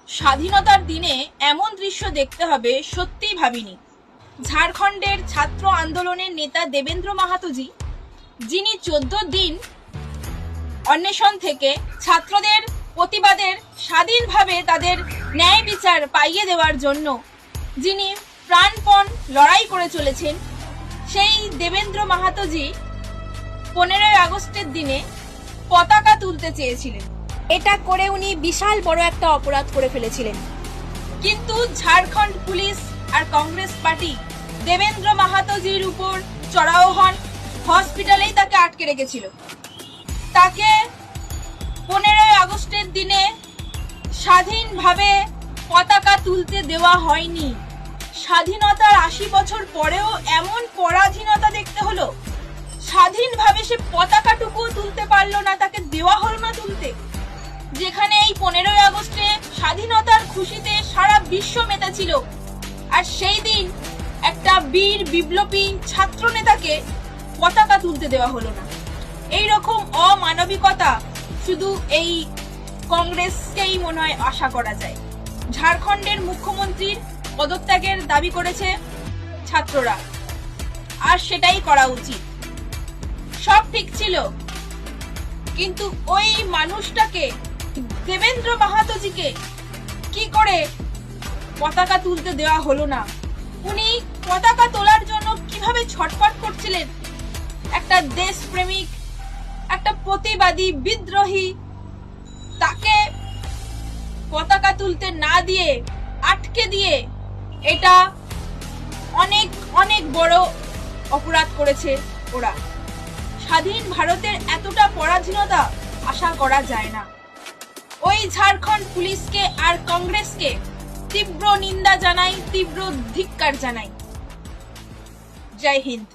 স্বাধীনতার দিনে এমন দৃশ্য দেখতে হবে সত্যিই ভাবিনি। ঝাড়খণ্ডের ছাত্র আন্দোলনের নেতা দেবেন্দ্র মাহাতোজি, যিনি 14 দিন অন্বেষণ থেকে ছাত্রদের প্রতিবাদের স্বাধীনভাবে তাদের ন্যায় বিচার পাইয়ে দেওয়ার জন্য যিনি প্রাণপণ লড়াই করে চলেছেন, সেই দেবেন্দ্র মাহাতোজি 15 আগস্টের দিনে পতাকা তুলতে চেয়েছিলেন। এটা করে উনি বিশাল বড় একটা অপরাধ করে ফেলেছিলেন। কিন্তু ঝাড়খণ্ড পুলিশ আর কংগ্রেস পার্টি দেবেন্দ্র মাহাতোজির উপর চড়াও হন, হসপিটালেই তাকে আটকে রেখেছিল। তাকে 15 আগস্টের দিনে স্বাধীনভাবে পতাকা তুলতে দেওয়া হয়নি। স্বাধীনতার 80 বছর পরেও এমন পরাধীনতা দেখতে হলো। স্বাধীনভাবে সে পতাকাটুকুও তুলতে পারলো না, তাকে দেওয়া হলো না তুলতে। যেখানে এই 15 আগস্টে স্বাধীনতার খুশিতে সারা বিশ্ব মেতেছিল, আর সেই দিন একটা বীর বিপ্লবী ছাত্র নেতাকে পতাকা তুলতে দেওয়া হলো না। এই রকম অমানবিকতা শুধু এই কংগ্রেসকেই মনে হয় আশা করা যায়। ঝাড়খণ্ডের মুখ্যমন্ত্রীর পদত্যাগের দাবি করেছে ছাত্ররা, আর সেটাই করা উচিত। সব ঠিক ছিল, কিন্তু ওই মানুষটাকে, দেবেন্দ্র মাহাতোজিকে, কি করে পতাকা তুলতে দেওয়া হলো না? উনি পতাকা তোলার জন্য কিভাবে ছটফট করছিলেন। একটা দেশপ্রেমিক, একটা প্রতিবাদী বিদ্রোহী, তাকে পতাকা তুলতে না দিয়ে আটকে দিয়ে এটা অনেক অনেক বড় অপরাধ করেছে ওরা। স্বাধীন ভারতের এতটা পরাধীনতা আশা করা যায় না। ওই ঝাড়খণ্ড পুলিশকে আর কংগ্রেসকে তীব্র নিন্দা জানাই, তীব্র ধিক্কার জানাই। জয় হিন্দ।